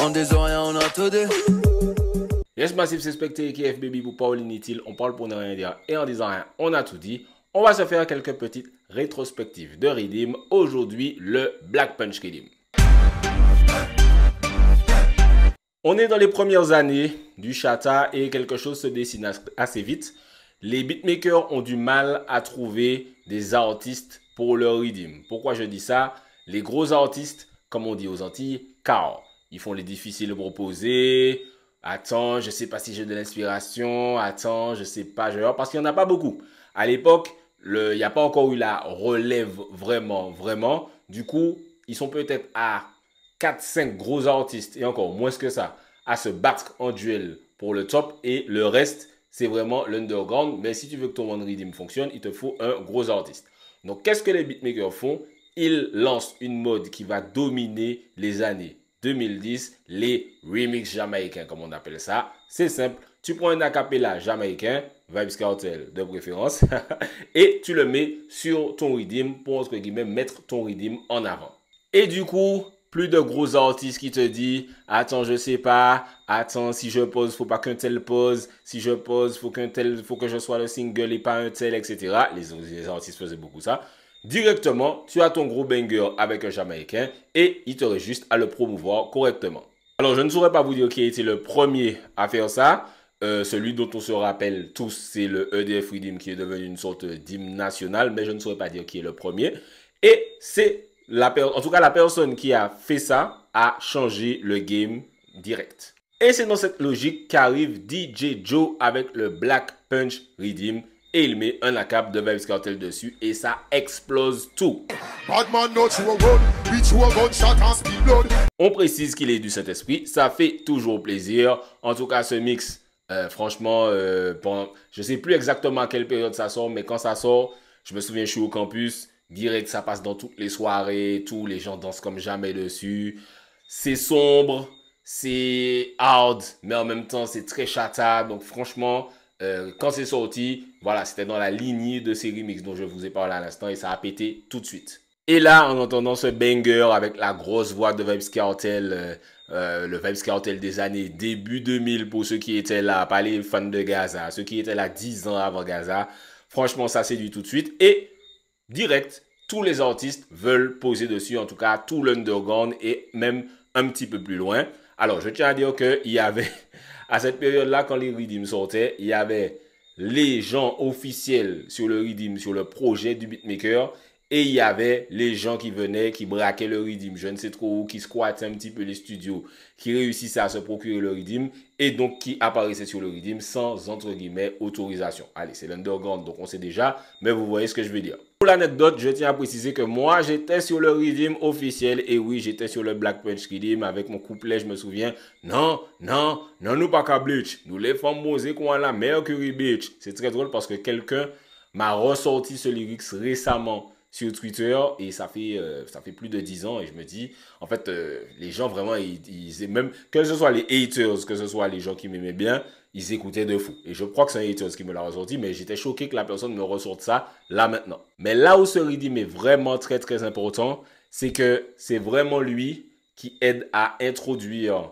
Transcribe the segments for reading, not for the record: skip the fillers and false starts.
On des oreilles, on a tout dit. Yes, Massif, c'est Spectre KF Baby pour Pauline Inutile. On parle pour ne rien dire et en disant rien, on a tout dit. On va se faire quelques petites rétrospectives de Redeem. Aujourd'hui, le Black Punch Redeem. On est dans les premières années du Chata et quelque chose se dessine assez vite. Les beatmakers ont du mal à trouver des artistes pour leur Redeem. Pourquoi je dis ça? Les gros artistes, comme on dit aux Antilles, car ils font les difficiles proposés. Attends, je sais pas si j'ai de l'inspiration. Attends, je sais pas, parce qu'il n'y en a pas beaucoup. À l'époque, il n'y a pas encore eu la relève vraiment. Du coup, ils sont peut-être à 4-5 gros artistes et encore moins que ça à se battre en duel pour le top et le reste, c'est vraiment l'underground. Mais si tu veux que ton One Redeem fonctionne, il te faut un gros artiste. Donc, qu'est-ce que les beatmakers font? Ils lancent une mode qui va dominer les années 2010, les remix jamaïcains, comme on appelle ça. C'est simple, tu prends un acapella jamaïcain, Vybz Kartel de préférence, et tu le mets sur ton Redeem pour, entre guillemets, mettre ton Redeem en avant. Et du coup, plus de gros artistes qui te disent « Attends, je sais pas. Attends, si je pose, faut pas qu'un tel pose. Si je pose, faut que je sois le single et pas un tel, etc. » Les artistes faisaient beaucoup ça. Directement, tu as ton gros banger avec un Jamaïcain et il te reste juste à le promouvoir correctement. Alors, je ne saurais pas vous dire qui a été le premier à faire ça. Celui dont on se rappelle tous, c'est le EDF Redeem qui est devenu une sorte d'hymne national, mais je ne saurais pas dire qui est le premier. Et c'est en tout cas, la personne qui a fait ça a changé le game direct. Et c'est dans cette logique qu'arrive DJ Joe avec le Black Punch Redeem et il met un ACAP de Vybz Kartel dessus et ça explose tout. On précise qu'il est du Saint-Esprit, ça fait toujours plaisir. En tout cas, ce mix, franchement, je ne sais plus exactement à quelle période ça sort, mais quand ça sort, je me souviens, je suis au campus. Direct, ça passe dans toutes les soirées, tous les gens dansent comme jamais dessus. C'est sombre, c'est hard, mais en même temps, c'est très chata. Donc franchement, quand c'est sorti, voilà, c'était dans la lignée de ces remixes dont je vous ai parlé à l'instant et ça a pété tout de suite. Et là, en entendant ce banger avec la grosse voix de Vybz Kartel, le Vybz Kartel des années début 2000 pour ceux qui étaient là, pas les fans de Gaza, ceux qui étaient là 10 ans avant Gaza, franchement, ça séduit tout de suite. Et direct, tous les artistes veulent poser dessus, en tout cas tout l'underground et même un petit peu plus loin. Alors, je tiens à dire qu'il y avait, à cette période-là, quand les Redeem sortaient, il y avait les gens officiels sur le Redeem, sur le projet du beatmaker, et il y avait les gens qui venaient, qui braquaient le Redeem, je ne sais trop où, qui squattaient un petit peu les studios, qui réussissaient à se procurer le Redeem, et donc qui apparaissaient sur le Redeem sans, entre guillemets, autorisation. Allez, c'est l'underground, donc on sait déjà, mais vous voyez ce que je veux dire. Pour l'anecdote, je tiens à préciser que moi, j'étais sur le Redeem officiel, et oui, j'étais sur le Black Punch Redeem avec mon couplet, je me souviens. Non, nous pas qu'à bleach. Nous les femmes mosées qu'on a la Mercury Beach. C'est très drôle parce que quelqu'un m'a ressorti ce lyrics récemment sur Twitter et ça fait plus de 10 ans et je me dis, en fait, les gens vraiment, même, que ce soit les haters, que ce soit les gens qui m'aimaient bien, ils écoutaient de fou. Et je crois que c'est un haters qui me l'a ressorti, mais j'étais choqué que la personne me ressorte ça là maintenant. Mais là où ce Redeem est vraiment très important, c'est que c'est vraiment lui qui aide à introduire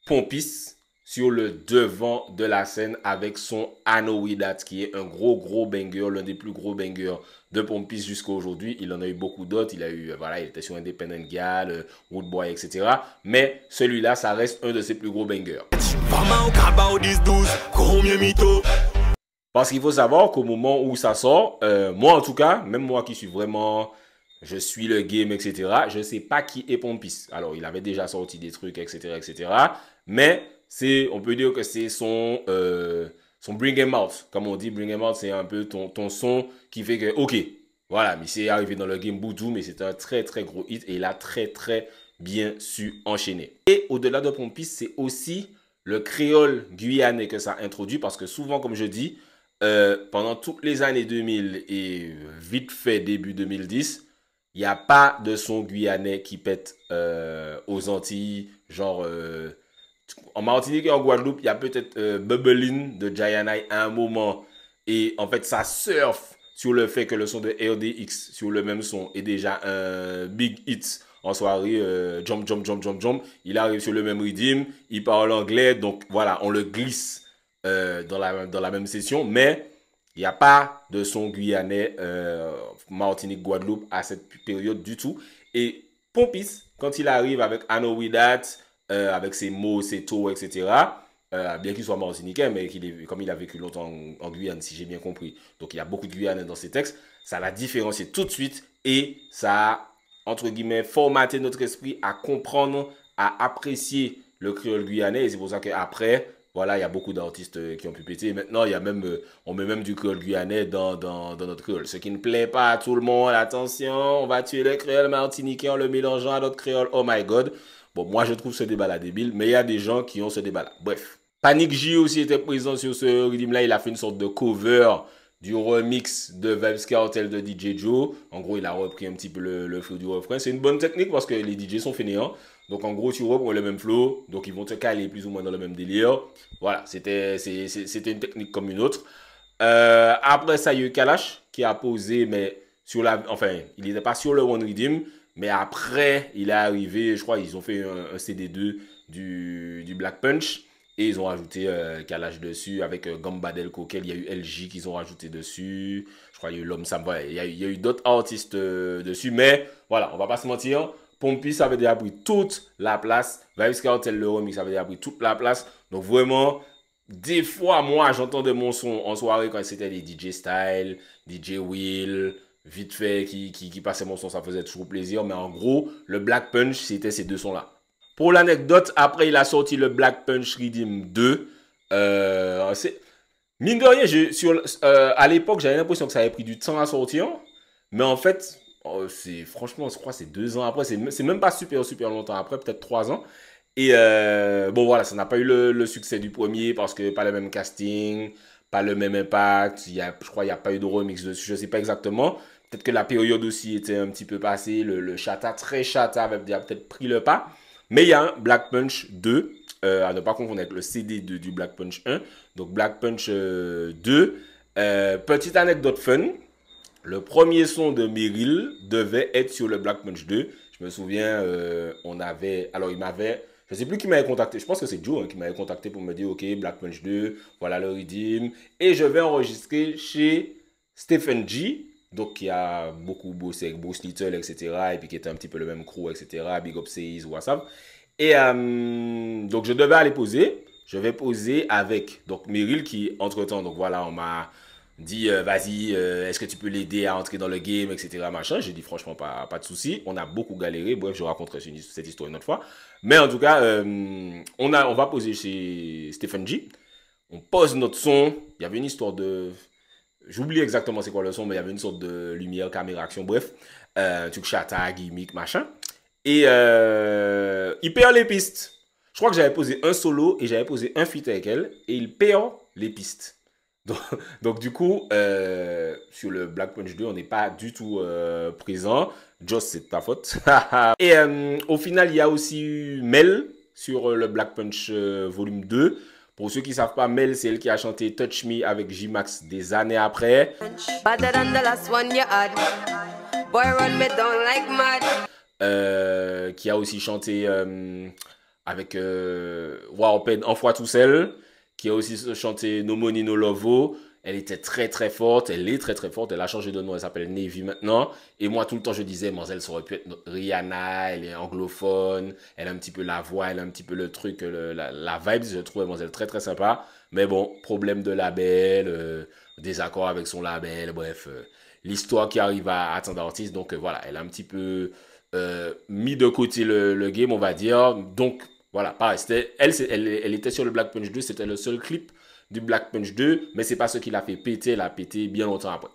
Pompis sur le devant de la scène avec son I Know We That, qui est un gros banger, l'un des plus gros bangers de Pompis jusqu'à aujourd'hui. Il en a eu beaucoup d'autres. Il a eu, voilà, il était sur Independent Gal, Woodboy, etc. Mais celui-là, ça reste un de ses plus gros bangers. Parce qu'il faut savoir qu'au moment où ça sort, moi en tout cas, même moi qui suis vraiment, je suis le game, etc. Je ne sais pas qui est Pompis. Alors, il avait déjà sorti des trucs, etc. Mais on peut dire que c'est son bring em out. Comme on dit, bring em out, c'est un peu ton son qui fait que, ok, voilà, mais c'est arrivé dans le game Boudou, mais c'est un très gros hit et il a très bien su enchaîner. Et au-delà de Pompis, c'est aussi le créole guyanais que ça introduit parce que souvent, comme je dis, pendant toutes les années 2000 et vite fait début 2010, il n'y a pas de son guyanais qui pète aux Antilles, genre en Martinique et en Guadeloupe, il y a peut-être Bubbling de Gianai à un moment. Et en fait, ça surfe sur le fait que le son de RDX sur le même son est déjà un big hit en soirée, jump, jump, jump, jump, jump. Il arrive sur le même rythme, il parle anglais, donc voilà, on le glisse dans la même session, mais il n'y a pas de son guyanais, Martinique, Guadeloupe à cette période du tout. Et Pompis, quand il arrive avec I Know We That, avec ses mots, ses taux, etc., bien qu'il soit martiniquais, mais comme il a vécu longtemps en Guyane, si j'ai bien compris, donc il y a beaucoup de Guyanais dans ses textes, ça l'a différencié tout de suite et ça a, entre guillemets, formaté notre esprit à comprendre, à apprécier le créole guyanais. Et c'est pour ça qu'après, voilà, il y a beaucoup d'artistes qui ont pu péter. Maintenant, il y a même, on met même du créole guyanais dans notre créole. Ce qui ne plaît pas à tout le monde, attention, on va tuer le créole martiniquais en le mélangeant à notre créole, oh my god. Bon, moi je trouve ce débat-là débile, mais il y a des gens qui ont ce débat-là. Bref. Panic J aussi était présent sur ce rythme-là, il a fait une sorte de cover du remix de Vybz Kartel de DJ Joe. En gros, il a repris un petit peu le flow du refrain. C'est une bonne technique parce que les DJ sont fainéants. Donc, en gros, tu reprends le même flow. Donc, ils vont te caler plus ou moins dans le même délire. Voilà, c'était une technique comme une autre. Après ça, il y a eu Kalash qui a posé, mais sur la... Enfin, il n'était pas sur le One Rhythm. Mais après, il est arrivé, je crois, ils ont fait un CD2 du Black Punch. Et ils ont rajouté Kalash dessus avec Gambadel Coquel. Il y a eu LJ qu'ils ont rajouté dessus. Je crois qu'il y a eu L'Homme Samba. Il y a eu d'autres artistes dessus. Mais voilà, on va pas se mentir. Pompis avait déjà pris toute la place. Vybz Kartel, le remix, avait déjà pris toute la place. Donc vraiment, des fois, moi, j'entendais mon son en soirée quand c'était des DJ Style, DJ Will, vite fait, qui passaient mon son. Ça faisait toujours plaisir. Mais en gros, le Black Punch, c'était ces deux sons-là. Pour l'anecdote, après, il a sorti le Black Punch Rhythm 2. Mine de rien, à l'époque, j'avais l'impression que ça avait pris du temps à sortir. Mais en fait, franchement, je crois que c'est 2 ans après. C'est même pas super longtemps après, peut-être 3 ans. Et bon, voilà, ça n'a pas eu le succès du premier parce que pas le même casting, pas le même impact. Je crois qu'il n'y a pas eu de remix dessus, je ne sais pas exactement. Peut-être que la période aussi était un petit peu passée. Le chata, très chata, avait peut-être pris le pas. Mais il y a un Black Punch 2, à ne pas confondre avec le CD du Black Punch 1. Donc Black Punch 2. Petite anecdote fun. Le premier son de Meryl devait être sur le Black Punch 2. Je me souviens, alors il m'avait... Je ne sais plus qui m'avait contacté. Je pense que c'est Joe qui m'avait contacté pour me dire, OK, Black Punch 2, voilà le redeem. Et je vais enregistrer chez Stephen G, donc qui a beaucoup bossé avec Bruce Little, etc. Et puis qui était un petit peu le même crew, etc. Big Up Says, WhatsApp. Et donc je devais aller poser. Je vais poser avec donc Meryl qui, entre-temps, donc voilà, on m'a dit, vas-y, est-ce que tu peux l'aider à entrer dans le game, etc. Machin. J'ai dit franchement, pas de souci. On a beaucoup galéré. Bref, je raconterai cette histoire une autre fois. Mais en tout cas, on va poser chez Stephen G. On pose notre son. Il y avait une histoire de... J'oublie exactement c'est quoi le son, mais il y avait une sorte de lumière, caméra, action, bref. Truc chata, gimmick, machin. Et il perd les pistes. Je crois que j'avais posé un solo et j'avais posé un feat avec elle. Et il perd les pistes. Donc du coup, sur le Black Punch 2, on n'est pas du tout présent. Joss, c'est de ta faute. Et au final, il y a aussi eu Mel sur le Black Punch volume 2. Pour ceux qui ne savent pas, Mel, c'est elle qui a chanté Touch Me avec J-Max des années après. Qui a aussi chanté avec Warped en fois tout seul. Qui a aussi chanté No Money No Lovo. Elle était très très forte, elle est très très forte, elle a changé de nom, elle s'appelle Navy maintenant. Et moi tout le temps je disais, Manzel, ça aurait pu être Rihanna, elle est anglophone, elle a un petit peu la voix, elle a un petit peu le truc, la vibe, je trouvais Manzel très très sympa. Mais bon, problème de label, désaccord avec son label, bref, l'histoire qui arrive à atteindre d'artistes. Donc voilà, elle a un petit peu mis de côté le game, on va dire. Donc voilà, pareil, elle était sur le Black Punch 2, c'était le seul clip du Black Punch 2, mais c'est pas ce qui l'a fait péter, elle a pété bien longtemps après.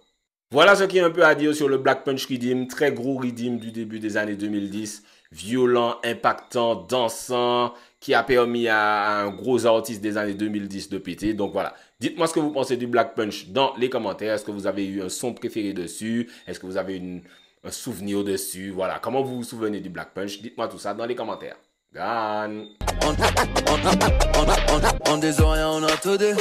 Voilà ce qu'il y a un peu à dire sur le Black Punch Rhythm, très gros rhythm du début des années 2010, violent, impactant, dansant, qui a permis à un gros artiste des années 2010 de péter. Donc voilà, dites-moi ce que vous pensez du Black Punch dans les commentaires. Est-ce que vous avez eu un son préféré dessus? Est-ce que vous avez un souvenir dessus? Voilà, comment vous vous souvenez du Black Punch? Dites-moi tout ça dans les commentaires. Gone. On des oreilles, on a tout dit.